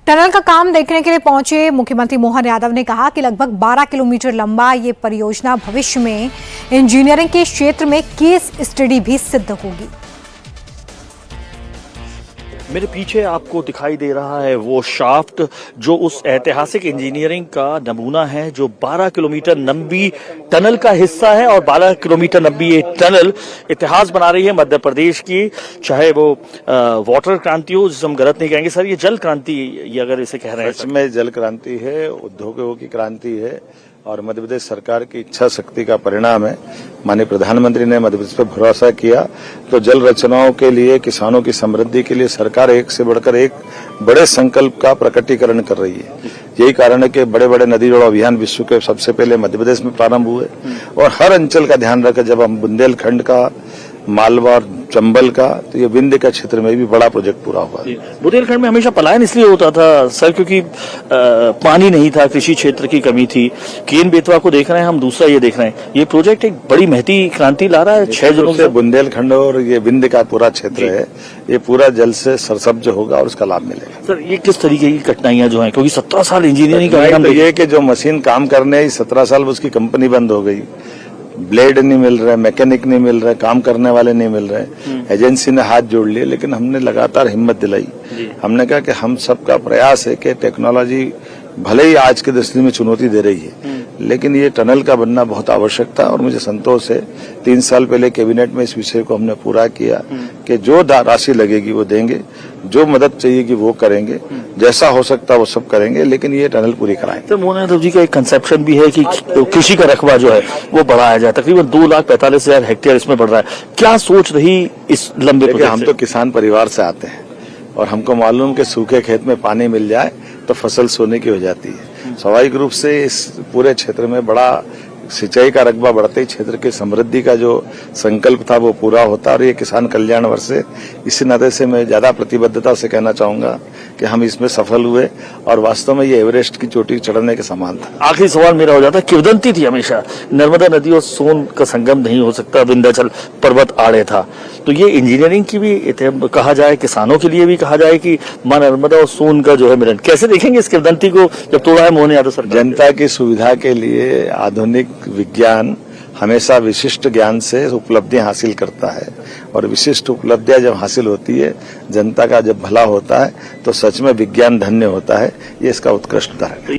Tunnel का काम देखने के लिए पहुंचे मुख्यमंत्री मोहन यादव ने कहा कि लगभग 12 किलोमीटर लंबा ये परियोजना भविष्य में इंजीनियरिंग के क्षेत्र में केस स्टडी भी सिद्ध होगी। मेरे पीछे आपको दिखाई दे रहा है वो शाफ्ट जो उस ऐतिहासिक इंजीनियरिंग का नमूना है, जो 12 किलोमीटर लंबी टनल का हिस्सा है। और 12 किलोमीटर लंबी ये टनल इतिहास बना रही है मध्य प्रदेश की, चाहे वो वाटर क्रांति हो, जिसे हम गलत नहीं कहेंगे सर, ये जल क्रांति, ये अगर इसे कह रहे हैं। सच में जल क्रांति है, उद्योगों की क्रांति है और मध्य प्रदेश सरकार की इच्छा शक्ति का परिणाम है। माननीय प्रधानमंत्री ने मध्य प्रदेश पर भरोसा किया तो जल रचनाओं के लिए, किसानों की समृद्धि के लिए सरकार एक से बढ़कर एक बड़े संकल्प का प्रकटीकरण कर रही है। यही कारण है कि बड़े बड़े नदी जोड़ो अभियान विश्व के सबसे पहले मध्य प्रदेश में प्रारंभ हुए और हर अंचल का ध्यान रखकर जब हम बुंदेलखंड का, मालवा और चंबल का, तो ये विंध्य का क्षेत्र में भी बड़ा प्रोजेक्ट पूरा हुआ। बुंदेलखंड में हमेशा पलायन इसलिए होता था सर क्योंकि पानी नहीं था, कृषि क्षेत्र की कमी थी। केन बेतवा को देख रहे हैं हम, दूसरा ये देख रहे हैं। ये प्रोजेक्ट एक बड़ी महती क्रांति ला रहा है। 6 दिनों से बुंदेलखंड और ये विंध्य का पूरा क्षेत्र है, ये पूरा जल से सरसब्ज होगा और उसका लाभ मिलेगा। सर ये किस तरीके की कठिनाइयां जो है, क्योंकि 17 साल इंजीनियरिंग का तो ये कि जो मशीन काम करने आई 17 साल उसकी कंपनी बंद हो गई, ब्लेड नहीं मिल रहे, मैकेनिक नहीं मिल रहे, काम करने वाले नहीं मिल रहे, एजेंसी ने हाथ जोड़ लिए, लेकिन हमने लगातार हिम्मत दिलाई। हमने कहा कि हम सबका प्रयास है कि टेक्नोलॉजी भले ही आज की दृष्टि में चुनौती दे रही है, लेकिन ये टनल का बनना बहुत आवश्यक था और मुझे संतोष है 3 साल पहले कैबिनेट में इस विषय को हमने पूरा किया कि जो राशि लगेगी वो देंगे, जो मदद चाहिएगी वो करेंगे, जैसा हो सकता है वो सब करेंगे, लेकिन ये टनल पूरी कराएंगे। तो मोहन यादव जी का एक कंसेप्शन भी है कि कृषि का रकबा जो है वो बढ़ाया जाए, तकरीबन 2,45,000 हेक्टेयर इसमें बढ़ रहा है। क्या सोच रही इस लंबे प्रोजेक्ट? हम तो किसान परिवार से आते हैं और हमको मालूम कि सूखे खेत में पानी मिल जाए तो फसल सोने की हो जाती है। स्वाभाविक रूप से इस पूरे क्षेत्र में बड़ा सिंचाई का रकबा बढ़ते ही क्षेत्र की समृद्धि का जो संकल्प था वो पूरा होता और ये किसान कल्याण वर्ष है। इसी नाते से मैं ज्यादा प्रतिबद्धता से कहना चाहूंगा कि हम इसमें सफल हुए और वास्तव में ये एवरेस्ट की चोटी चढ़ने के समान था। आखिरी सवाल मेरा हो जाता है, किंवदंती थी हमेशा नर्मदा नदी और सोन का संगम नहीं हो सकता, विंध्याचल पर्वत आड़े था। तो ये इंजीनियरिंग की भी कहा जाए, किसानों के लिए भी कहा जाए कि मां नर्मदा और सोन का जो है मिलन, कैसे देखेंगे इस किंवदंती को जब तोड़ा है मोहन यादव सरकार? जनता की सुविधा के लिए आधुनिक विज्ञान हमेशा विशिष्ट ज्ञान से उपलब्धियां हासिल करता है और विशिष्ट उपलब्धियां जब हासिल होती है, जनता का जब भला होता है, तो सच में विज्ञान धन्य होता है। ये इसका उत्कृष्ट उदाहरण है।